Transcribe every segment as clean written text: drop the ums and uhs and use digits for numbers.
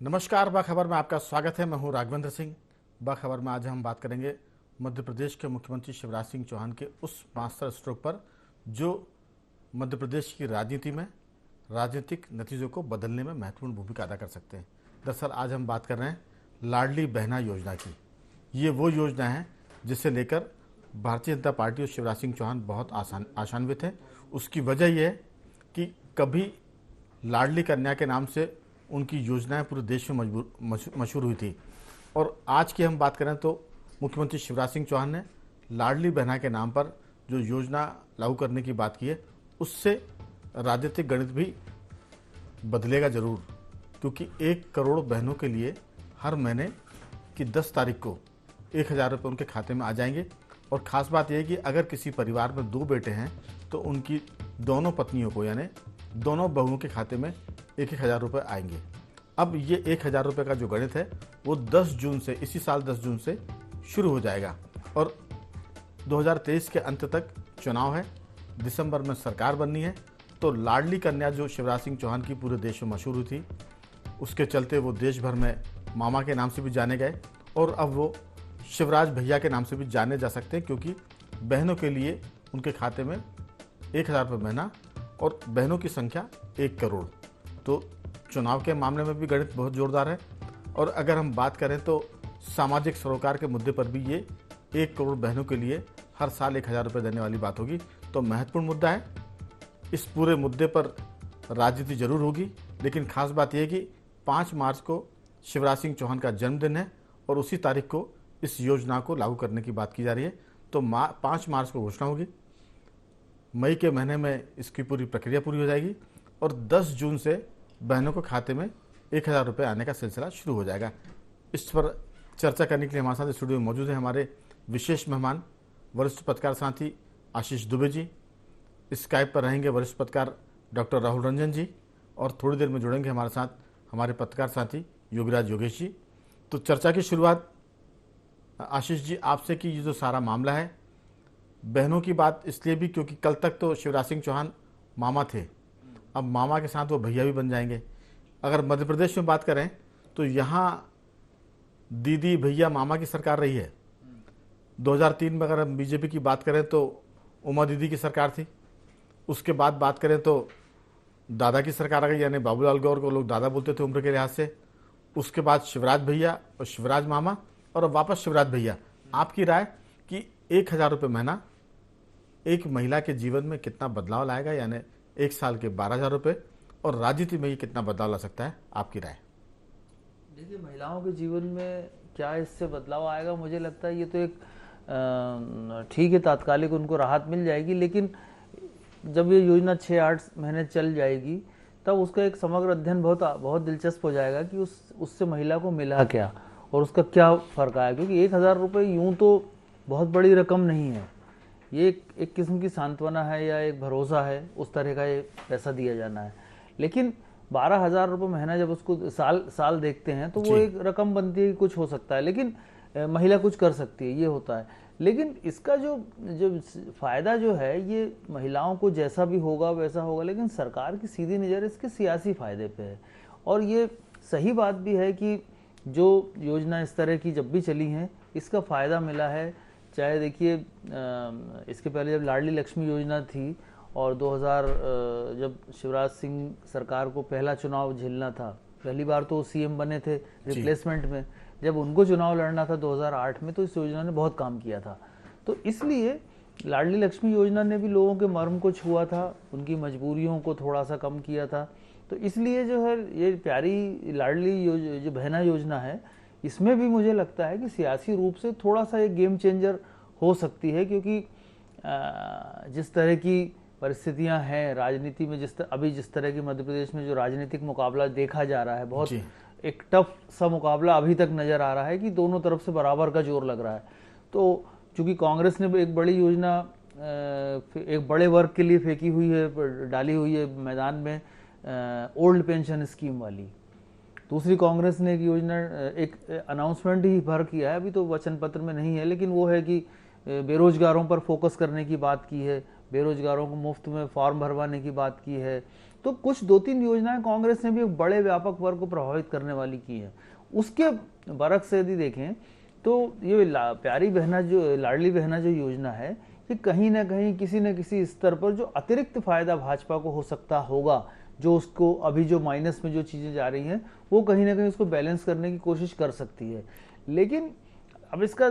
नमस्कार, बाखबर में आपका स्वागत है। मैं हूं राघवेंद्र सिंह। बाखबर में आज हम बात करेंगे मध्य प्रदेश के मुख्यमंत्री शिवराज सिंह चौहान के उस मास्टर स्ट्रोक पर जो मध्य प्रदेश की राजनीति में राजनीतिक नतीजों को बदलने में महत्वपूर्ण भूमिका अदा कर सकते हैं। दरअसल आज हम बात कर रहे हैं लाडली बहना योजना की। ये वो योजना है जिसे लेकर भारतीय जनता पार्टी और शिवराज सिंह चौहान बहुत आशान्वित हैं। उसकी वजह यह है कि कभी लाडली कन्या के नाम से उनकी योजनाएं पूरे देश में मशहूर हुई थी, और आज की हम बात करें तो मुख्यमंत्री शिवराज सिंह चौहान ने लाडली बहना के नाम पर जो योजना लागू करने की बात की है, उससे राजनीतिक गणित भी बदलेगा ज़रूर, क्योंकि 1 करोड़ बहनों के लिए हर महीने की 10 तारीख को 1000 रुपये उनके खाते में आ जाएंगे। और ख़ास बात यह है कि अगर किसी परिवार में 2 बेटे हैं तो उनकी दोनों पत्नियों को यानी दोनों बहुओं के खाते में 1000 रुपये आएंगे। अब ये 1000 रुपये का जो गणित है वो 10 जून से, इसी साल 10 जून से शुरू हो जाएगा। और 2023 के अंत तक चुनाव है, दिसंबर में सरकार बननी है। तो लाडली कन्या जो शिवराज सिंह चौहान की पूरे देश में मशहूर हुई थी, उसके चलते वो देश भर में मामा के नाम से भी जाने गए, और अब वो शिवराज भैया के नाम से भी जाने जा सकते हैं, क्योंकि बहनों के लिए उनके खाते में 1000 रुपये महीना और बहनों की संख्या 1 करोड़। तो चुनाव के मामले में भी गणित बहुत जोरदार है। और अगर हम बात करें तो सामाजिक सरोकार के मुद्दे पर भी ये 1 करोड़ बहनों के लिए हर साल 1000 रुपये देने वाली बात होगी। तो महत्वपूर्ण मुद्दा है। इस पूरे मुद्दे पर राजनीति जरूर होगी, लेकिन खास बात यह है कि 5 मार्च को शिवराज सिंह चौहान का जन्मदिन है और उसी तारीख को इस योजना को लागू करने की बात की जा रही है। तो 5 मार्च को घोषणा होगी, मई के महीने में इसकी पूरी प्रक्रिया पूरी हो जाएगी, और 10 जून से बहनों को खाते में 1000 रुपये आने का सिलसिला शुरू हो जाएगा। इस पर चर्चा करने के लिए हमारे साथ स्टूडियो में मौजूद हैं हमारे विशेष मेहमान, वरिष्ठ पत्रकार साथी आशीष दुबे जी। स्काइप पर रहेंगे वरिष्ठ पत्रकार डॉक्टर राहुल रंजन जी, और थोड़ी देर में जुड़ेंगे हमारे साथ हमारे पत्रकार साथी योगीराज योगेश जी। तो चर्चा की शुरुआत आशीष जी आपसे कि ये जो सारा मामला है, बहनों की बात इसलिए भी क्योंकि कल तक तो शिवराज सिंह चौहान मामा थे, अब मामा के साथ वो भैया भी बन जाएंगे। अगर मध्य प्रदेश में बात करें तो यहाँ दीदी भैया मामा की सरकार रही है। 2003 में अगर हम बीजेपी की बात करें तो उमा दीदी की सरकार थी। उसके बाद बात करें तो दादा की सरकार आ गई, यानी बाबूलाल गौर को लोग दादा बोलते थे उम्र के लिहाज से। उसके बाद शिवराज भैया और शिवराज मामा, और अब वापस शिवराज भैया। आपकी राय कि 1000 रुपये महीना एक महिला के जीवन में कितना बदलाव लाएगा, यानी 1 साल के 12,000 रुपये, और राजनीति में ये कितना बदलाव ला सकता है, आपकी राय? देखिए, महिलाओं के जीवन में क्या इससे बदलाव आएगा, मुझे लगता है ये तो एक ठीक है, तात्कालिक उनको राहत मिल जाएगी, लेकिन जब ये योजना 6-8 महीने चल जाएगी तब उसका एक समग्र अध्ययन बहुत दिलचस्प हो जाएगा कि उससे महिला को मिला क्या और उसका क्या फ़र्क आया। क्योंकि 1000 रुपये यूँ तो बहुत बड़ी रकम नहीं है, ये एक किस्म की सांत्वना है या एक भरोसा है, उस तरह का ये पैसा दिया जाना है। लेकिन 12,000 रुपये महीना जब उसको साल देखते हैं तो वो एक रकम बनती है कि कुछ हो सकता है, लेकिन महिला कुछ कर सकती है, ये होता है। लेकिन इसका जो फ़ायदा जो है ये महिलाओं को जैसा भी होगा वैसा होगा, लेकिन सरकार की सीधी नज़र इसके सियासी फ़ायदे पे है। और ये सही बात भी है कि जो योजना इस तरह की जब भी चली हैं इसका फ़ायदा मिला है। चाहे देखिए, इसके पहले जब लाडली लक्ष्मी योजना थी और 2000 जब शिवराज सिंह सरकार को पहला चुनाव झेलना था, पहली बार तो सीएम बने थे रिप्लेसमेंट में, जब उनको चुनाव लड़ना था 2008 में, तो इस योजना ने बहुत काम किया था। तो इसलिए लाडली लक्ष्मी योजना ने भी लोगों के मर्म को छुआ था, उनकी मजबूरियों को थोड़ा सा कम किया था। तो इसलिए जो है ये प्यारी लाडली जो बहना योजना है, इसमें भी मुझे लगता है कि सियासी रूप से थोड़ा सा एक गेम चेंजर हो सकती है। क्योंकि जिस तरह की परिस्थितियां हैं राजनीति में, अभी जिस तरह की मध्य प्रदेश में जो राजनीतिक मुकाबला देखा जा रहा है, बहुत एक टफ सा मुकाबला अभी तक नज़र आ रहा है कि दोनों तरफ से बराबर का जोर लग रहा है। तो चूँकि कांग्रेस ने एक बड़ी योजना एक बड़े वर्ग के लिए फेंकी हुई है, डाली हुई है मैदान में, ओल्ड पेंशन स्कीम वाली। दूसरी कांग्रेस ने एक योजना, एक अनाउंसमेंट ही भर किया है, अभी तो वचन पत्र में नहीं है, लेकिन वो है कि बेरोजगारों पर फोकस करने की बात की है, बेरोजगारों को मुफ्त में फॉर्म भरवाने की बात की है, तो कुछ 2-3 योजनाएं कांग्रेस ने भी एक बड़े व्यापक वर्ग को प्रभावित करने वाली की है। उसके बरक से यदि देखें तो ये प्यारी बहना जो लाडली बहना जो योजना है, कि कहीं ना कहीं किसी न किसी स्तर पर जो अतिरिक्त फायदा भाजपा को हो सकता होगा, जो उसको अभी जो माइनस में जो चीजें जा रही हैं वो कहीं ना कहीं उसको बैलेंस करने की कोशिश कर सकती है। लेकिन अब इसका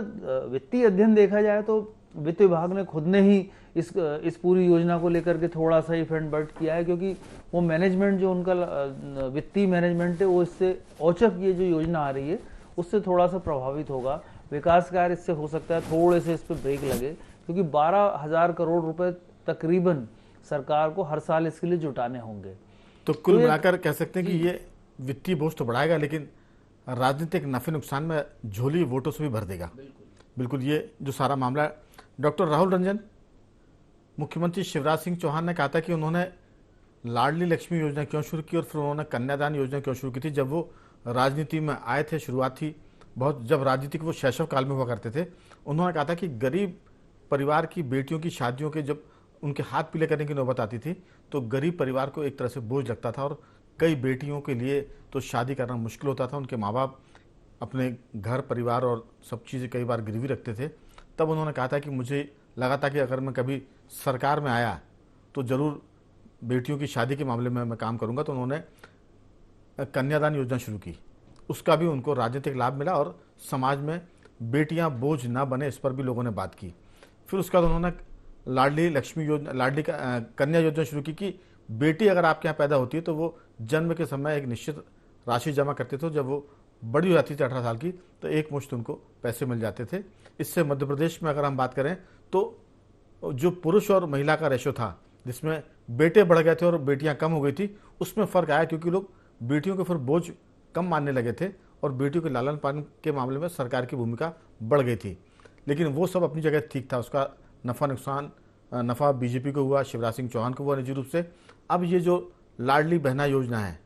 वित्तीय अध्ययन देखा जाए तो वित्त विभाग ने खुद ने ही इस पूरी योजना को लेकर के थोड़ा सा ही फ्रंट बर्ट किया है, क्योंकि वो मैनेजमेंट जो उनका वित्तीय मैनेजमेंट है वो इससे औचक ये जो योजना आ रही है उससे थोड़ा सा प्रभावित होगा। विकास कार्य इससे हो सकता है थोड़े से इस पर ब्रेक लगे, क्योंकि 12,000 करोड़ रुपए तकरीबन सरकार को हर साल इसके लिए जुटाने होंगे। तो कुल मिलाकर कह सकते हैं कि ये वित्तीय बोझ तो बढ़ाएगा, लेकिन राजनीतिक नफे नुकसान में झोली वोटों से भी भर देगा। बिल्कुल ये जो सारा मामला है। डॉक्टर राहुल रंजन, मुख्यमंत्री शिवराज सिंह चौहान ने कहा था कि उन्होंने लाडली लक्ष्मी योजना क्यों शुरू की और फिर उन्होंने कन्यादान योजना क्यों शुरू की थी। जब वो राजनीति में आए थे, शुरुआत थी बहुत, जब राजनीति वो शैशव काल में हुआ करते थे, उन्होंने कहा था कि गरीब परिवार की बेटियों की शादियों के जब उनके हाथ पीले करने की नौबत आती थी तो गरीब परिवार को एक तरह से बोझ लगता था और कई बेटियों के लिए तो शादी करना मुश्किल होता था। उनके माँ बाप अपने घर परिवार और सब चीज़ें कई बार गिरवी रखते थे। तब उन्होंने कहा था कि मुझे लगा था कि अगर मैं कभी सरकार में आया तो ज़रूर बेटियों की शादी के मामले में मैं काम करूँगा। तो उन्होंने कन्यादान योजना शुरू की, उसका भी उनको राजनीतिक लाभ मिला और समाज में बेटियां बोझ ना बने इस पर भी लोगों ने बात की। फिर उसके बाद उन्होंने लाडली लक्ष्मी योजना, लाडली कन्या योजना शुरू की कि बेटी अगर आपके यहाँ पैदा होती है तो वो जन्म के समय एक निश्चित राशि जमा करते थे। जब वो बड़ी हो जाती थी 18 साल की तो एक मुश्त उनको पैसे मिल जाते थे। इससे मध्य प्रदेश में अगर हम बात करें तो जो पुरुष और महिला का रेशो था, जिसमें बेटे बढ़ गए थे और बेटियां कम हो गई थी, उसमें फ़र्क आया, क्योंकि लोग बेटियों के फिर बोझ कम मानने लगे थे और बेटियों के लालन पालन के मामले में सरकार की भूमिका बढ़ गई थी। लेकिन वो सब अपनी जगह ठीक था, उसका नफ़ा बीजेपी को हुआ, शिवराज सिंह चौहान को हुआ निजी रूप से। अब ये जो लाडली बहना योजना है,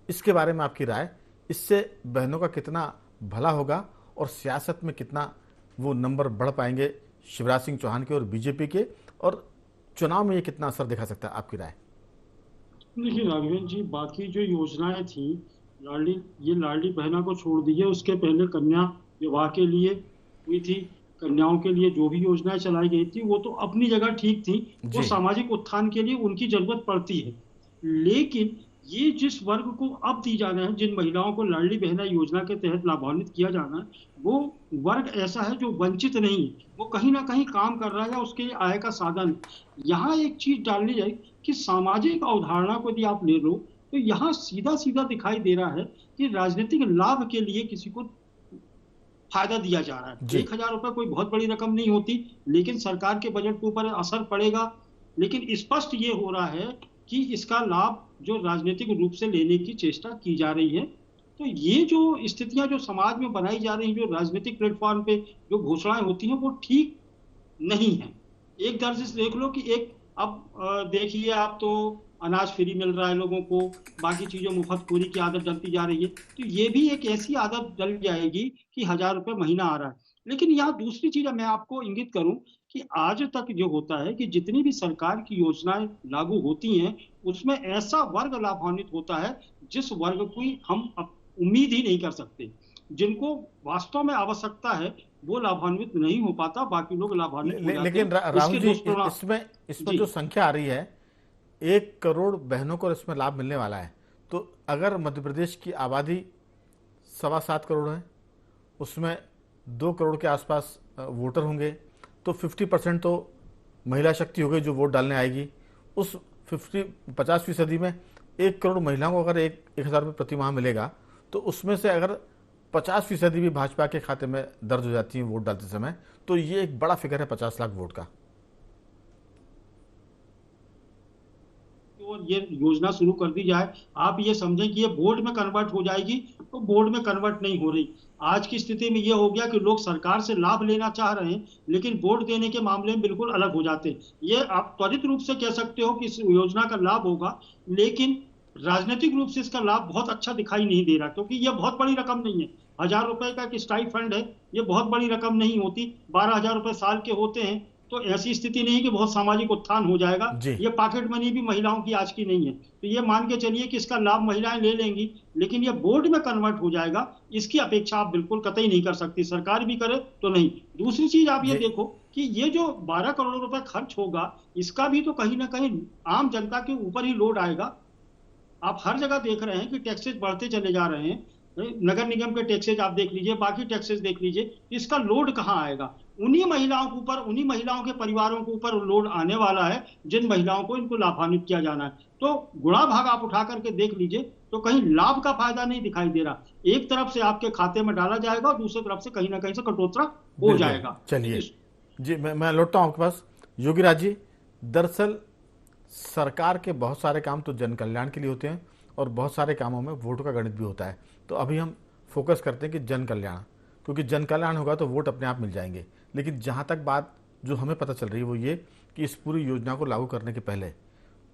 इसके बारे में आपकी राय, इससे बहनों का कितना भला होगा और सियासत में कितना वो नंबर बढ़ पाएंगे शिवराज सिंह चौहान के और बीजेपी के, और चुनाव में ये कितना असर दिखा सकता है, आपकी राय? देखिए राघवेंद्र जी, बाकी जो योजनाएं थी लाडली बहना को छोड़ दीजिए, उसके पहले कन्या विवाह के लिए हुई थी, कन्याओं के लिए जो भी योजनाएं चलाई गई थी वो तो अपनी जगह ठीक थी, वो सामाजिक उत्थान के लिए उनकी जरूरत पड़ती है। लेकिन ये जिस वर्ग को अब दी जाना है, जिन महिलाओं को लाडली बहना योजना के तहत लाभान्वित किया जाना है, वो वर्ग ऐसा है जो वंचित नहीं है, वो कहीं ना कहीं काम कर रहा है या उसके लिए आय का साधन। यहाँ एक चीज डालनी जाए कि सामाजिक अवधारणा को यदि आप ले लो तो यहाँ सीधा सीधा दिखाई दे रहा है कि राजनीतिक लाभ के लिए किसी को फायदा दिया जा रहा है। 1,000 रुपए कोई बहुत बड़ी रकम नहीं होती, लेकिन सरकार के बजट के ऊपर असर पड़ेगा। लेकिन स्पष्ट ये हो रहा है कि इसका लाभ जो राजनीतिक रूप से लेने की चेष्टा की जा रही है। तो ये जो स्थितियां जो समाज में बनाई जा रही हैं, जो राजनीतिक प्लेटफॉर्म पे जो घोषणाएं होती हैं, वो ठीक नहीं है। एक दर्जे से देख लो कि एक अब देखिए आप, तो अनाज फ्री मिल रहा है लोगों को, बाकी चीजों मुफ्तखोरी की आदत डलती जा रही है, तो ये भी एक ऐसी आदत डल जाएगी कि 1,000 रुपए महीना आ रहा है। लेकिन यहाँ दूसरी चीज मैं आपको इंगित करूं कि आज तक जो होता है कि जितनी भी सरकार की योजनाएं लागू होती हैं उसमें ऐसा वर्ग लाभान्वित होता है जिस वर्ग की हम उम्मीद ही नहीं कर सकते। जिनको वास्तव में आवश्यकता है वो लाभान्वित नहीं हो पाता, बाकी लोग लाभान्वित हो जाते हैं। लेकिन राहुल जी, इसमें जो संख्या आ रही है 1 करोड़ बहनों को इसमें लाभ मिलने वाला है, तो अगर मध्य प्रदेश की आबादी 7.25 करोड़ है, उसमें 2 करोड़ के आसपास वोटर होंगे, तो 50% तो महिला शक्ति हो गई जो वोट डालने आएगी। उस 50% में 1 करोड़ महिलाओं को अगर 1,000 रुपये प्रति माह मिलेगा, तो उसमें से अगर 50% भी भाजपा के खाते में दर्ज हो जाती है वोट डालते समय, तो ये एक बड़ा फिगर है 50 लाख वोट का। और ये योजना शुरू कर दी जाए, आप ये समझें कि ये बोर्ड में कन्वर्ट हो जाएगी, तो बोर्ड में कन्वर्ट नहीं हो रही। आज की स्थिति में ये हो गया कि लोग सरकार से लाभ लेना चाह रहे हैं, लेकिन वोट देने के मामले में बिल्कुल अलग हो जाते हैं। ये आप त्वरित रूप से कह सकते हो कि इस योजना का लाभ होगा, लेकिन राजनीतिक रूप से इसका लाभ बहुत अच्छा दिखाई नहीं दे रहा, क्योंकि ये बहुत बड़ी रकम नहीं है। 1,000 रुपए का एक स्टाइपेंड है, ये बहुत बड़ी रकम नहीं होती। 12,000 रुपए साल के होते हैं, तो ऐसी स्थिति नहीं कि बहुत सामाजिक उत्थान हो जाएगा। जी। ये पॉकेट मनी भी महिलाओं की आज की नहीं है, तो ये मान के चलिए कि इसका लाभ महिलाएं ले लेंगी, लेकिन ये बोर्ड में कन्वर्ट हो जाएगा, इसकी अपेक्षा आप बिल्कुल कतई नहीं कर सकती, सरकार भी करे तो नहीं। दूसरी चीज आप ये जी। देखो कि ये जो 12 करोड़ रुपए खर्च होगा, इसका भी तो कहीं ना कहीं आम जनता के ऊपर ही लोड आएगा। आप हर जगह देख रहे हैं कि टैक्सेस बढ़ते चले जा रहे हैं, नगर निगम के टैक्सेस आप देख लीजिए, बाकी टैक्सेस देख लीजिए, इसका लोड कहाँ आएगा? उन्हीं महिलाओं के ऊपर, उन्हीं महिलाओं के परिवारों के ऊपर लोड आने वाला है जिन महिलाओं को इनको लाभान्वित किया जाना है। तो गुणा भाग आप उठा करके देख लीजिए तो कहीं लाभ का फायदा नहीं दिखाई दे रहा। एक तरफ से आपके खाते में डाला जाएगा और दूसरी तरफ से कहीं ना कहीं से कटौती हो बिल्कुल। जाएगा। चलिए जी, मैं लौटता हूँ आपके पास। योगीराज जी, दरअसल सरकार के बहुत सारे काम तो जन कल्याण के लिए होते हैं और बहुत सारे कामों में वोट का गणित भी होता है। तो अभी हम फोकस करते हैं कि जन कल्याण, क्योंकि जन कल्याण होगा तो वोट अपने आप मिल जाएंगे। लेकिन जहाँ तक बात जो हमें पता चल रही है वो ये कि इस पूरी योजना को लागू करने के पहले,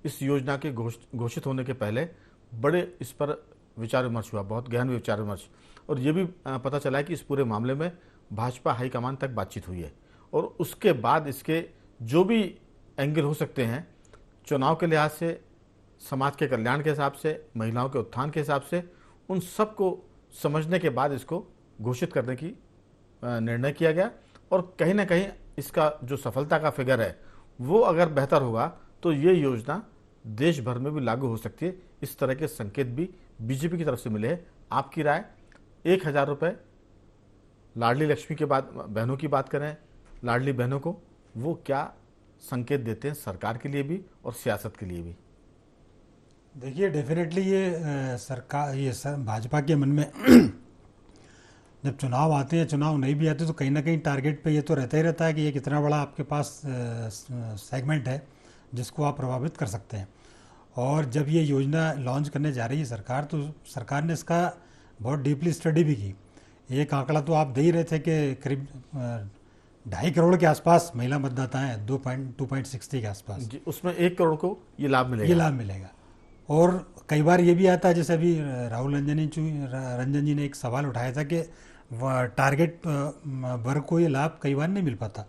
इस योजना के घोषित होने के पहले बड़े इस पर विचार विमर्श हुआ, बहुत गहन विचार विमर्श, और ये भी पता चला है कि इस पूरे मामले में भाजपा हाईकमान तक बातचीत हुई है। और उसके बाद इसके जो भी एंगल हो सकते हैं, चुनाव के लिहाज से, समाज के कल्याण के हिसाब से, महिलाओं के उत्थान के हिसाब से, उन सब को समझने के बाद इसको घोषित करने की निर्णय किया गया। और कहीं ना कहीं इसका जो सफलता का फिगर है वो अगर बेहतर होगा तो ये योजना देश भर में भी लागू हो सकती है। इस तरह के संकेत भी बीजेपी की तरफ से मिले हैं। आपकी राय? 1,000 रुपये लाडली लक्ष्मी के बाद बहनों की बात करें, लाडली बहनों को, वो क्या संकेत देते हैं सरकार के लिए भी और सियासत के लिए भी? देखिए, डेफिनेटली ये सरकार, ये भाजपा के मन में जब चुनाव आते हैं, चुनाव नहीं भी आते, तो कहीं ना कहीं टारगेट पे ये तो रहता ही रहता है कि ये कितना बड़ा आपके पास सेगमेंट है जिसको आप प्रभावित कर सकते हैं। और जब ये योजना लॉन्च करने जा रही है सरकार, तो सरकार ने इसका बहुत डीपली स्टडी भी की। एक आंकड़ा तो आप दे ही रहे थे कि करीब 2.5 करोड़ के आसपास महिला मतदाता हैं, 2.60 के आसपास जी, उसमें 1 करोड़ को ये लाभ मिलेगा। ये लाभ मिलेगा। और कई बार ये भी आता है, जैसे अभी राहुल रंजन जी ने एक सवाल उठाया था कि टारगेट वर्ग को ये लाभ कई बार नहीं मिल पाता,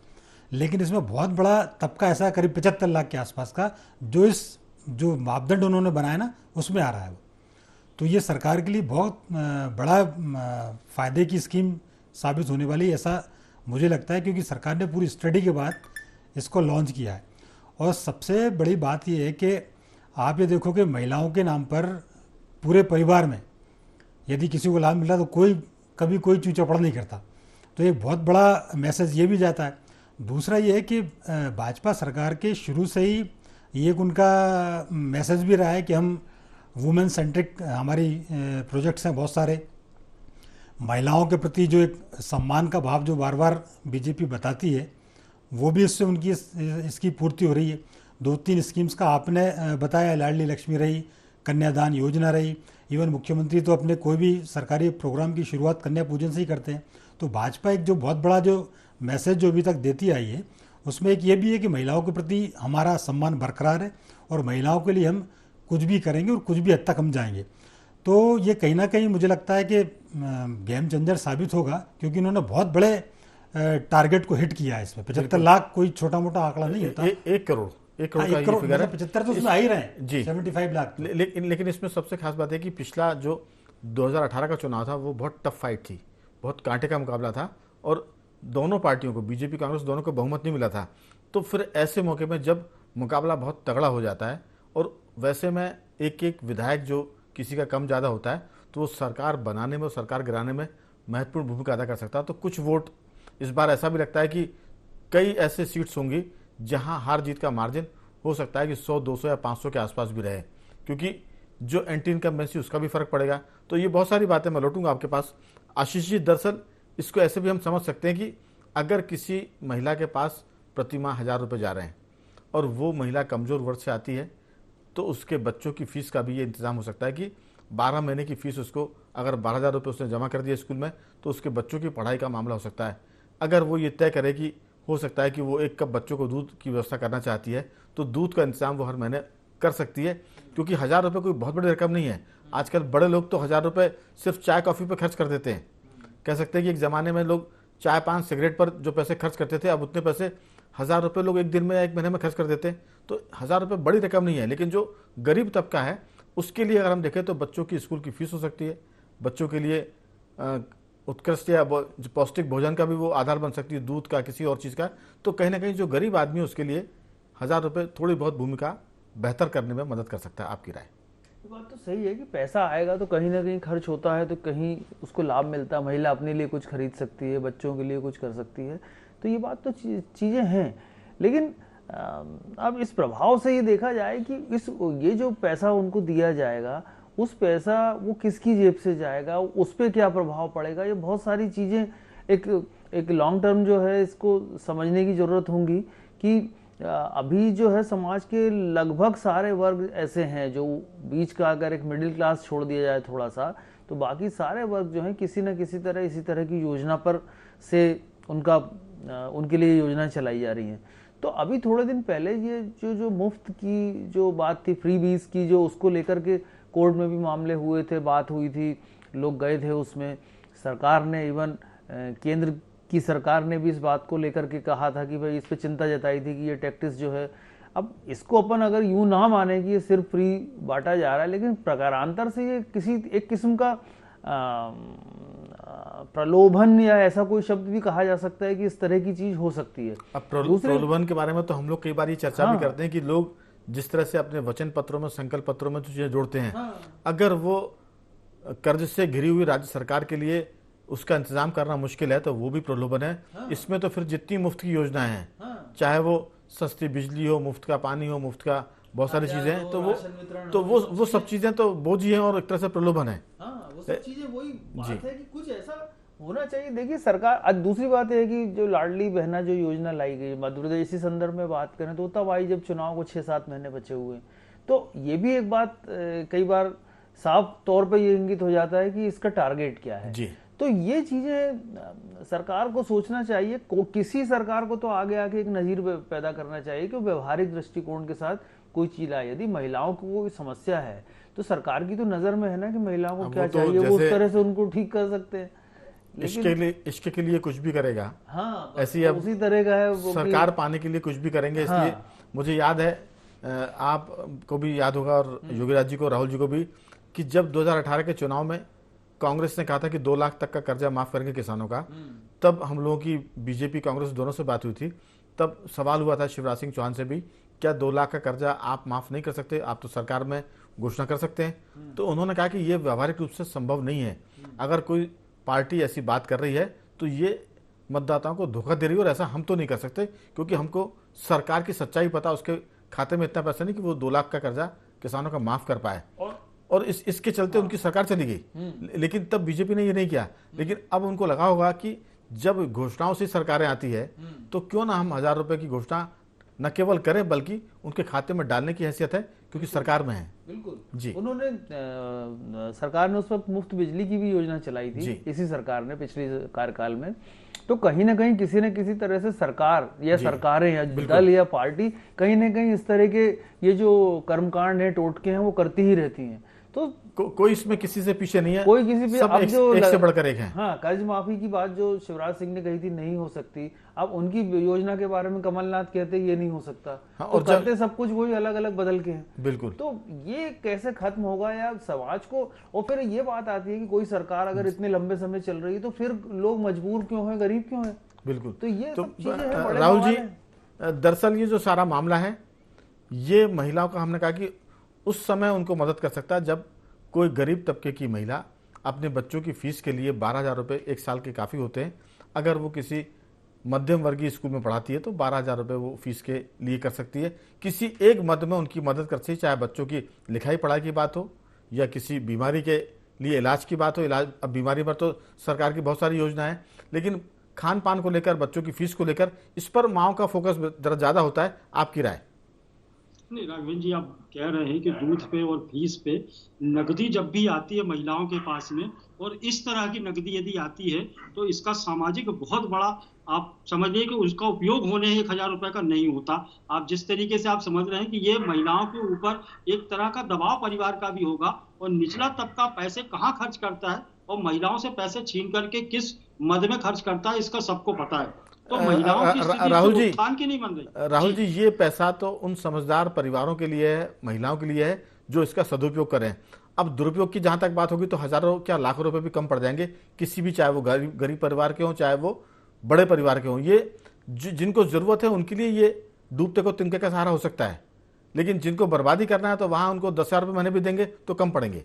लेकिन इसमें बहुत बड़ा तबका ऐसा करीब 75 लाख के आसपास का जो मापदंड उन्होंने बनाया ना, उसमें आ रहा है वो। तो ये सरकार के लिए बहुत बड़ा फायदे की स्कीम साबित होने वाली, ऐसा मुझे लगता है, क्योंकि सरकार ने पूरी स्टडी के बाद इसको लॉन्च किया है। और सबसे बड़ी बात ये है कि आप ये देखो कि महिलाओं के नाम पर पूरे परिवार में यदि किसी को लाभ मिल रहा तो कभी कोई चू चपड़ नहीं करता। तो एक बहुत बड़ा मैसेज ये भी जाता है। दूसरा ये है कि भाजपा सरकार के शुरू से ही ये एक उनका मैसेज भी रहा है कि हम वुमेन सेंट्रिक, हमारी प्रोजेक्ट्स हैं बहुत सारे, महिलाओं के प्रति जो एक सम्मान का भाव जो बार बार बीजेपी बताती है, वो भी इससे उनकी इसकी पूर्ति हो रही है। 2-3 स्कीम्स का आपने बताया, लाडली लक्ष्मी रही, कन्यादान योजना रही, इवन मुख्यमंत्री तो अपने कोई भी सरकारी प्रोग्राम की शुरुआत कन्या पूजन से ही करते हैं। तो भाजपा एक जो बहुत बड़ा जो मैसेज जो अभी तक देती आई है, उसमें एक ये भी है कि महिलाओं के प्रति हमारा सम्मान बरकरार है और महिलाओं के लिए हम कुछ भी करेंगे और कुछ भी हद तक हम जाएंगे। तो ये कहीं ना कहीं मुझे लगता है कि गेम चेंजर साबित होगा, क्योंकि इन्होंने बहुत बड़े टारगेट को हिट किया है इसमें। 75 लाख कोई छोटा मोटा आंकड़ा नहीं होता। 1 करोड़ का ये फिगर है। 75 तो उसमें आ ही रहे हैं जी, 75 लाख। लेकिन इसमें सबसे खास बात है कि पिछला जो 2018 का चुनाव था वो बहुत टफ फाइट थी, बहुत कांटे का मुकाबला था, और दोनों पार्टियों को, बीजेपी कांग्रेस दोनों को बहुमत नहीं मिला था। तो फिर ऐसे मौके में जब मुकाबला बहुत तगड़ा हो जाता है और वैसे में एक विधायक जो किसी का कम ज़्यादा होता है, तो वो सरकार बनाने में और सरकार गिराने में महत्वपूर्ण भूमिका अदा कर सकता है। तो कुछ वोट इस बार ऐसा भी लगता है कि कई ऐसे सीट्स होंगी जहां हार जीत का मार्जिन हो सकता है कि 100, 200 या 500 के आसपास भी रहे, क्योंकि जो एंटी इनकम्बेंसी उसका भी फर्क पड़ेगा। तो ये बहुत सारी बातें, मैं लौटूंगा आपके पास। आशीष जी, दरअसल इसको ऐसे भी हम समझ सकते हैं कि अगर किसी महिला के पास प्रति माह 1,000 रुपये जा रहे हैं और वो महिला कमज़ोर वर्ग से आती है, तो उसके बच्चों की फीस का भी ये इंतजाम हो सकता है कि 12 महीने की फीस उसको, अगर 12,000 रुपये उसने जमा कर दिया स्कूल में, तो उसके बच्चों की पढ़ाई का मामला हो सकता है। अगर वो ये तय करे कि हो सकता है कि वो 1 कप बच्चों को दूध की व्यवस्था करना चाहती है, तो दूध का इंतजाम वो हर महीने कर सकती है, क्योंकि 1,000 रुपये कोई बहुत बड़ी रकम नहीं है। आजकल बड़े लोग तो 1,000 रुपये सिर्फ चाय कॉफ़ी पर खर्च कर देते हैं। कह सकते हैं कि एक ज़माने में लोग चाय पान सिगरेट पर जो पैसे खर्च करते थे, अब उतने पैसे 1,000 रुपये लोग एक दिन में या एक महीने में खर्च कर देते हैं, तो 1,000 रुपये बड़ी रकम नहीं है। लेकिन जो गरीब तबका है उसके लिए अगर हम देखें तो बच्चों की स्कूल की फीस हो सकती है, बच्चों के लिए उत्कृष्ट या पौष्टिक भोजन का भी वो आधार बन सकती है, दूध का, किसी और चीज़ का। तो कहीं ना कहीं जो गरीब आदमी है उसके लिए 1,000 रुपये थोड़ी बहुत भूमिका बेहतर करने में मदद कर सकता है। आपकी राय? ये बात तो सही है कि पैसा आएगा तो कहीं ना कहीं खर्च होता है, तो कहीं उसको लाभ मिलता है। महिला अपने लिए कुछ खरीद सकती है, बच्चों के लिए कुछ कर सकती है, तो ये बात तो चीज़ें हैं। लेकिन अब इस प्रभाव से ये देखा जाए कि ये जो पैसा उनको दिया जाएगा, उस पैसा वो किसकी जेब से जाएगा, उस पर क्या प्रभाव पड़ेगा, ये बहुत सारी चीज़ें एक लॉन्ग टर्म जो है इसको समझने की ज़रूरत होगी कि अभी जो है समाज के लगभग सारे वर्ग ऐसे हैं जो बीच का, अगर एक मिडिल क्लास छोड़ दिया जाए थोड़ा सा, तो बाकी सारे वर्ग जो हैं किसी न किसी तरह इसी तरह की योजना पर से उनके लिए योजना चलाई जा रही हैं। तो अभी थोड़े दिन पहले ये जो मुफ्त की जो बात थी, फ्री बीज की, जो उसको लेकर के कोर्ट में भी मामले हुए थे, बात हुई थी, लोग गए थे उसमें। सरकार ने, इवन केंद्र की सरकार ने भी इस बात को लेकर के कहा था कि भाई इस पे चिंता जताई थी कि ये टैक्टिस जो है, अब इसको अपन अगर यूं ना माने कि ये सिर्फ फ्री बांटा जा रहा है, लेकिन प्रकारांतर से ये किसी एक किस्म का प्रलोभन या ऐसा कोई शब्द भी कहा जा सकता है कि इस तरह की चीज हो सकती है। अब प्रलोभन के बारे में तो हम लोग कई बार ये चर्चा भी करते हैं कि लोग जिस तरह से अपने वचन पत्रों में, संकल्प पत्रों में जो चीजें जोड़ते हैं, अगर वो कर्ज से घिरी हुई राज्य सरकार के लिए उसका इंतजाम करना मुश्किल है तो वो भी प्रलोभन है। इसमें तो फिर जितनी मुफ्त की योजनाएं हैं, चाहे वो सस्ती बिजली हो, मुफ्त का पानी हो, मुफ्त का बहुत सारी चीजें हैं, तो वो सब चीजें तो बोझ ही हैं और एक तरह से प्रलोभन है। वो सब चीजें, वही बात है कि कुछ ऐसा होना चाहिए। देखिए सरकार, आज दूसरी बात है कि जो लाडली बहना जो योजना लाई गई मध्य प्रदेश, इसी संदर्भ में बात करें तो तब आई जब चुनाव को 6-7 महीने बचे हुए। तो ये भी एक बात कई बार साफ तौर पर ये इंगित हो जाता है कि इसका टारगेट क्या है जी। तो ये चीजें सरकार को सोचना चाहिए। किसी सरकार को तो आगे आके एक नजीर पैदा करना चाहिए कि व्यवहारिक दृष्टिकोण के साथ कोई चीज आए। यदि महिलाओं को कोई समस्या है तो सरकार की तो नजर में है ना कि महिलाओं को क्या चाहिए, वो उस तरह से उनको ठीक कर सकते हैं। इसके के लिए कुछ भी करेगा, हाँ, ऐसी अब उसी तरह का है वो सरकार पाने के लिए कुछ भी करेंगे। इसलिए मुझे याद है, आपको भी याद होगा और योगीराज जी को, राहुल जी को भी, कि जब 2018 के चुनाव में कांग्रेस ने कहा था कि 2 लाख तक का कर्जा माफ करेंगे किसानों का, तब हम लोगों की बीजेपी कांग्रेस दोनों से बात हुई थी। तब सवाल हुआ था शिवराज सिंह चौहान से भी, क्या 2 लाख का कर्जा आप माफ नहीं कर सकते, आप तो सरकार में घोषणा कर सकते हैं। तो उन्होंने कहा कि ये व्यावहारिक रूप से संभव नहीं है। अगर कोई पार्टी ऐसी बात कर रही है तो ये मतदाताओं को धोखा दे रही है और ऐसा हम तो नहीं कर सकते, क्योंकि हमको सरकार की सच्चाई पता, उसके खाते में इतना पैसा नहीं कि वो 2 लाख का कर्जा किसानों का माफ कर पाए। और इसके चलते उनकी सरकार चली गई। लेकिन तब बीजेपी ने ये नहीं किया। लेकिन अब उनको लगा होगा कि जब घोषणाओं से सरकारें आती है तो क्यों ना हम 1,000 रुपए की घोषणा न केवल करें बल्कि उनके खाते में डालने की हैसियत है, क्योंकि सरकार में है। बिल्कुल जी। उन्होंने सरकार ने उस वक्त मुफ्त बिजली की भी योजना चलाई थी इसी सरकार ने पिछले कार्यकाल में। तो कहीं ना कहीं किसी न किसी तरह से सरकार या सरकारें या दल या पार्टी कहीं ना कहीं इस तरह के ये जो कर्मकांड है, टोटके हैं, वो करती ही रहती हैं। तो कोई इसमें किसी से पीछे नहीं है, कोई किसी भी, सब अब जो एक से बढ़कर एक है। हाँ, कर्ज माफी की बात जो शिवराज सिंह ने कही थी नहीं हो सकती, अब उनकी योजना के बारे में कमलनाथ कहते ये नहीं हो सकता। हाँ, और करते सब कुछ वही अलग अलग बदल के हैं। बिल्कुल। तो ये कैसे खत्म होगा यार समाज को। और फिर ये बात आती है कि कोई सरकार अगर इतने लंबे समय चल रही है तो फिर लोग मजबूर क्यों है, गरीब क्यों है। बिल्कुल। तो ये सब चीजें हैं। राहुल जी, दरअसल ये जो सारा मामला है ये महिलाओं का, हमने कहा कि उस समय उनको मदद कर सकता है जब कोई गरीब तबके की महिला अपने बच्चों की फीस के लिए 12,000 रुपये एक साल के काफ़ी होते हैं। अगर वो किसी मध्यम वर्गीय स्कूल में पढ़ाती है तो 12,000 रुपये वो फीस के लिए कर सकती है। किसी एक मद में उनकी मदद कर सकती है, चाहे बच्चों की लिखाई पढ़ाई की बात हो या किसी बीमारी के लिए इलाज की बात हो। इलाज, अब बीमारी पर तो सरकार की बहुत सारी योजना है, लेकिन खान पान को लेकर, बच्चों की फीस को लेकर, इस पर माओ का फोकस जरा ज़्यादा होता है। आपकी राय? नहीं राघवेंद्र जी, आप कह रहे हैं कि दूध पे और फीस पे नकदी जब भी आती है महिलाओं के पास में, और इस तरह की नकदी यदि आती है तो इसका सामाजिक बहुत बड़ा, आप समझिए कि उसका उपयोग होने 1,000 रुपए का नहीं होता। आप जिस तरीके से आप समझ रहे हैं कि ये महिलाओं के ऊपर एक तरह का दबाव परिवार का भी होगा, और निचला तबका पैसे कहाँ खर्च करता है और महिलाओं से पैसे छीन करके किस मद में खर्च करता है, इसका सबको पता है। तो महिलाओं की स्थिति राहुल तो जी, उत्थान की नहीं बन रही। राहुल जी, ये पैसा तो उन समझदार परिवारों के लिए है, महिलाओं के लिए है जो इसका सदुपयोग करें। अब दुरुपयोग की जहां तक बात होगी तो हजारों क्या लाखों रुपए भी कम पड़ जाएंगे किसी भी, चाहे वो गरीब गरीब परिवार के हों चाहे वो बड़े परिवार के हों। ये जिनको जरूरत है उनके लिए ये डूबते को तिनके का सहारा हो सकता है, लेकिन जिनको बर्बादी करना है तो वहां उनको 10,000 रुपये महीने भी देंगे तो कम पड़ेंगे।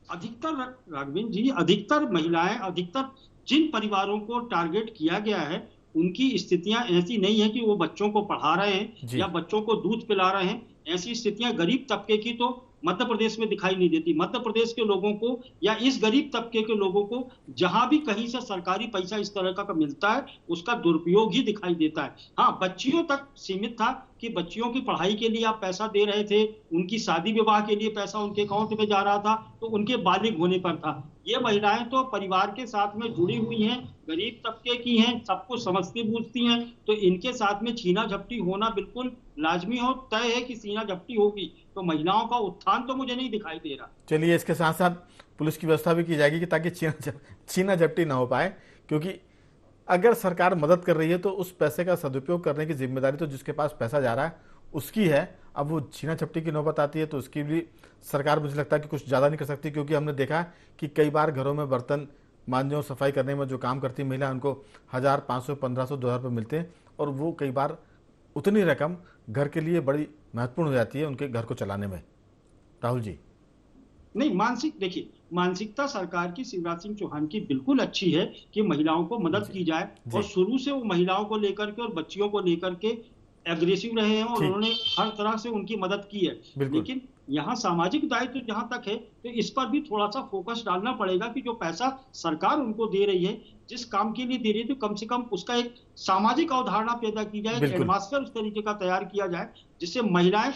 अधिकतर राघवेंद्र जी, अधिकतर महिलाएं, अधिकतर जिन परिवारों को टारगेट किया गया है उनकी स्थितियां ऐसी नहीं है कि वो बच्चों को पढ़ा रहे हैं जी। या बच्चों को दूध पिला रहे हैं। ऐसी स्थितियां गरीब तबके की तो मध्य प्रदेश में दिखाई नहीं देती। मध्य प्रदेश के लोगों को या इस गरीब तबके के लोगों को जहां भी कहीं से सरकारी पैसा इस तरह का मिलता है उसका दुरुपयोग ही दिखाई देता है। हाँ, बच्चियों तक सीमित था कि बच्चियों की पढ़ाई के लिए आप पैसा दे रहे थे, उनकी शादी विवाह के लिए पैसा उनके अकाउंट में जा रहा था, तो उनके बालिग होने पर था। ये महिलाएं तो परिवार के साथ में जुड़ी हुई हैं, गरीब तबके की हैं, सबको समझती बूझती हैं, तो इनके साथ में छीना झपटी होना बिल्कुल लाजमी हो, तय है कि छीना झपटी होगी। तो महिलाओं का उत्थान तो मुझे नहीं दिखाई दे रहा। चलिए, इसके साथ साथ पुलिस की व्यवस्था भी की जाएगी कि ताकि छीना झपटी ना हो पाए, क्योंकि अगर सरकार मदद कर रही है तो उस पैसे का सदुपयोग करने की जिम्मेदारी तो जिसके पास पैसा जा रहा है उसकी है। अब वो छीना झपटी की नौबत आती है तो उसकी भी सरकार मुझे लगता है कि कुछ ज़्यादा नहीं कर सकती, क्योंकि हमने देखा कि कई बार घरों में बर्तन मांजने और सफाई करने में जो काम करती महिला उनको 1,000, 500, 1,500, 2,000 रुपये मिलते हैं, और वो कई बार उतनी रकम घर के लिए बड़ी महत्वपूर्ण हो जाती है उनके घर को चलाने में। राहुल जी, नहीं, देखिए, मानसिकता सरकार की, शिवराज सिंह चौहान की बिल्कुल अच्छी है कि महिलाओं को मदद की जाए, और शुरू से वो महिलाओं को लेकर के और बच्चियों को लेकर के एग्रेसिव रहे हैं और उन्होंने हर तरह से उनकी मदद की है। लेकिन यहाँ सामाजिक दायित्व जहां तक है तो इस पर भी थोड़ा सा फोकस डालना पड़ेगा कि जो पैसा सरकार उनको दे रही है, जिस काम के लिए दे रही है, तो कम से कम उसका एक सामाजिक अवधारणा पैदा की जाए, एटमॉस्फेयर उस तरीके का तैयार किया जाए जिससे महिलाएं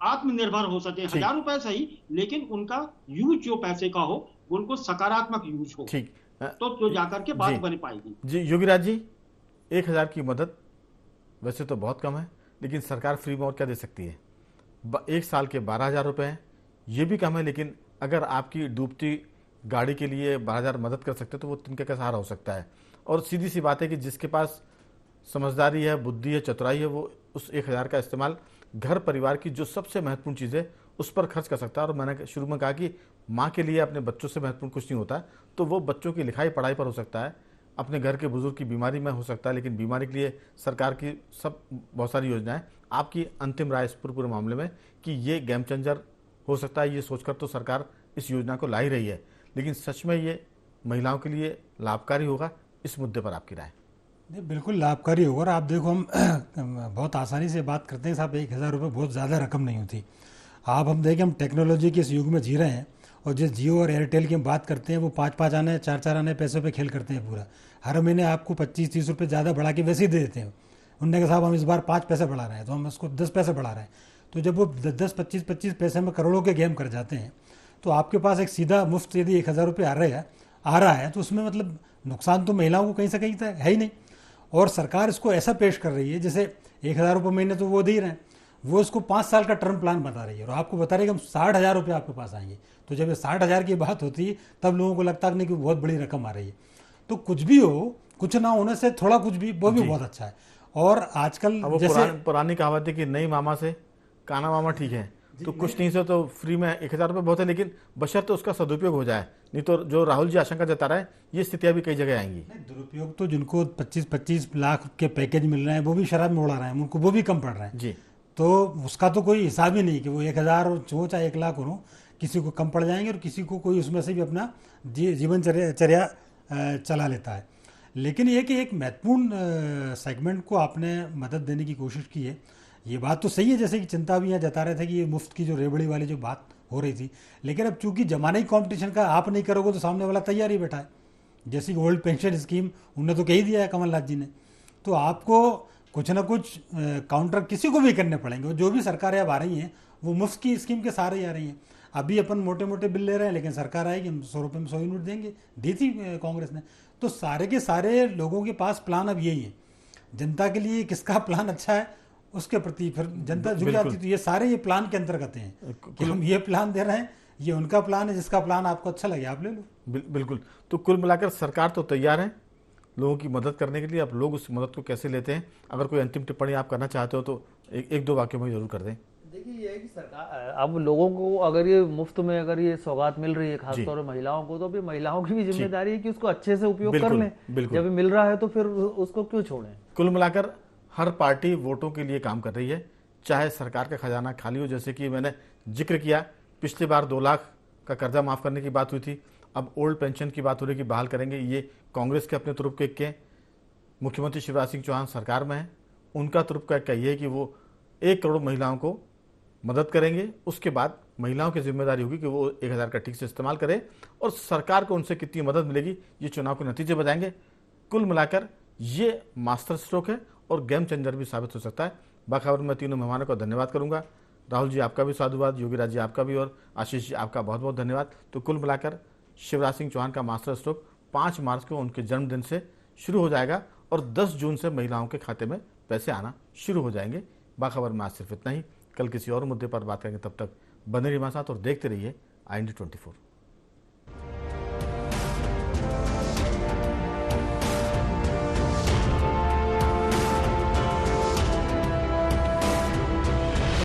आत्मनिर्भर हो सके। 1,000 रुपए सही, लेकिन उनका यूज जो पैसे का हो उनको सकारात्मक यूज हो, ठीक, तो जाकर के बात बन पाएगी। जी योगीराज जी, 1,000 की मदद वैसे तो बहुत कम है, लेकिन सरकार फ्री में और क्या दे सकती है? एक साल के 12,000 रुपये हैं, ये भी कम है, लेकिन अगर आपकी डूबती गाड़ी के लिए 12,000 मदद कर सकते तो वो तिनके का सहारा हो सकता है। और सीधी सी बात है कि जिसके पास समझदारी है, बुद्धि है, चतुराई है, वो उस 1,000 का इस्तेमाल घर परिवार की जो सबसे महत्वपूर्ण चीज़ है उस पर खर्च कर सकता है। और मैंने शुरू में कहा कि माँ के लिए अपने बच्चों से महत्वपूर्ण कुछ नहीं होता, तो वो बच्चों की लिखाई पढ़ाई पर हो सकता है, अपने घर के बुजुर्ग की बीमारी में हो सकता है, लेकिन बीमारी के लिए सरकार की बहुत सारी योजनाएं। आपकी अंतिम राय इस पूरे मामले में कि ये गेम चेंजर हो सकता है, ये सोचकर तो सरकार इस योजना को ला ही रही है, लेकिन सच में ये महिलाओं के लिए लाभकारी होगा? इस मुद्दे पर आपकी राय? नहीं, बिल्कुल लाभकारी होगा। और आप देखो, हम बहुत आसानी से बात करते हैं साहब, 1,000 रुपये बहुत ज़्यादा रकम नहीं होती। हम देखें, हम टेक्नोलॉजी के इस युग में जी रहे हैं, और जिस जियो और एयरटेल की हम बात करते हैं वो 5-5 आने 4-4 आने पैसों पे खेल करते हैं पूरा। हर महीने आपको 25-30 रुपये ज़्यादा बढ़ा के वैसे ही दे देते हैं। उन्होंने कहा साहब हम इस बार 5 पैसे बढ़ा रहे हैं, तो हम उसको 10 पैसे बढ़ा रहे हैं। तो जब वो 10-25 पैसे में करोड़ों के गेम कर जाते हैं, तो आपके पास एक सीधा मुफ्त यदि 1,000 रुपये आ रहा है तो उसमें मतलब नुकसान तो महिलाओं को कहीं से कहीं है ही नहीं। और सरकार इसको ऐसा पेश कर रही है जैसे 1,000 रुपये महीने तो वो दे ही रहे हैं, वो इसको 5 साल का टर्म प्लान बता रही है, और आपको बता रही है कि हम 60,000 रुपये आपके पास आएंगे। तो जब ये 60,000 की बात होती है तब लोगों को लगता है नहीं कि बहुत बड़ी रकम आ रही है। तो कुछ भी हो, कुछ ना होने से थोड़ा कुछ भी, वो भी बहुत अच्छा है। और आजकल जैसे पुरानी कहावत है कि नई मामा से काना मामा ठीक है, तो कुछ नहीं से तो फ्री में 1,000 रुपये बहुत है, लेकिन बशर्ते उसका सदुपयोग हो जाए। नहीं तो जो राहुल जी आशंका जता रहे हैं, ये स्थितियां भी कई जगह आएंगी। दुरुपयोग तो जिनको 25-25 लाख के पैकेज मिल रहे हैं वो भी शराब में उड़ा रहे हैं, उनको वो भी कम पड़ रहे हैं जी। तो उसका तो कोई हिसाब ही नहीं कि वो 1,000 हो चाहे 1 लाख हो, किसी को कम पड़ जाएंगे और किसी को कोई उसमें से भी अपना जीवनचर्या चला लेता है। लेकिन ये कि एक महत्वपूर्ण सेगमेंट को आपने मदद देने की कोशिश की है, ये बात तो सही है। जैसे कि चिंता भी यहाँ जता रहे थे कि ये मुफ्त की जो रेबड़ी वाली जो बात हो रही थी, लेकिन अब चूंकि जमाना ही कंपटीशन का, आप नहीं करोगे तो सामने वाला तैयार ही बैठा है। जैसे कि ओल्ड पेंशन स्कीम उन्होंने तो कही दिया है कमलनाथ जी ने, तो आपको कुछ ना कुछ काउंटर किसी को भी करने पड़ेंगे। जो भी सरकारें अब आ रही हैं वो मुफ्त की स्कीम के सहारे ही आ रही हैं। अभी अपन मोटे मोटे बिल ले रहे हैं, लेकिन सरकार आएगी हम 100 रुपये में 100 यूनिट देंगे, दी थी कांग्रेस ने। तो सारे के सारे लोगों के पास प्लान अब यही है। जनता के लिए किसका प्लान अच्छा है उसके प्रति फिर जनता झुक जाती। तो ये सारे ये प्लान के अंतर्गत हैं कि हम ये प्लान दे रहे हैं, ये उनका प्लान है, जिसका प्लान आपको अच्छा लगे आप ले लो। बिल्कुल। तो कुल मिलाकर सरकार तो तैयार है, लोगों की मदद करने के लिए। अब लोग उस मदद को कैसे लेते हैं, अगर कोई अंतिम टिप्पणी आप करना चाहते हो तो एक दो वाक्यों में जरूर कर दें। देखिए ये है कि सरकार अब लोगों को अगर ये मुफ्त में अगर ये सौगात मिल रही है जी। खासतौर पर महिलाओं को, तो भी महिलाओं की भी जिम्मेदारी है कि उसको अच्छे से उपयोग कर बिल्कुल, लें। बिल्कुल। जब मिल रहा है तो फिर उसको क्यों छोड़ें। कुल मिलाकर हर पार्टी वोटों के लिए काम कर रही है, चाहे सरकार का खजाना खाली हो। जैसे कि मैंने जिक्र किया, पिछली बार 2 लाख का कर्जा माफ करने की बात हुई थी, अब ओल्ड पेंशन की बात हो रही है कि बहाल करेंगे। ये कांग्रेस के अपने तुरुप के मुख्यमंत्री शिवराज सिंह चौहान सरकार में है, उनका तुरुप का ये है कि वो 1 करोड़ महिलाओं को मदद करेंगे। उसके बाद महिलाओं की जिम्मेदारी होगी कि वो 1000 का ठीक से इस्तेमाल करें, और सरकार को उनसे कितनी मदद मिलेगी ये चुनाव के नतीजे बताएंगे। कुल मिलाकर ये मास्टर स्ट्रोक है और गेम चेंजर भी साबित हो सकता है। बाखबर में तीनों मेहमानों का धन्यवाद करूंगा। राहुल जी आपका भी साधुवाद, योगीराज जी आपका भी, और आशीष जी आपका बहुत बहुत धन्यवाद। तो कुल मिलाकर शिवराज सिंह चौहान का मास्टर स्ट्रोक 5 मार्च को उनके जन्मदिन से शुरू हो जाएगा और 10 जून से महिलाओं के खाते में पैसे आना शुरू हो जाएंगे। बाखबर में आज सिर्फ इतना ही। कल किसी और मुद्दे पर बात करेंगे, तब तक बने रहिए हमारे साथ और देखते रहिए IND 24।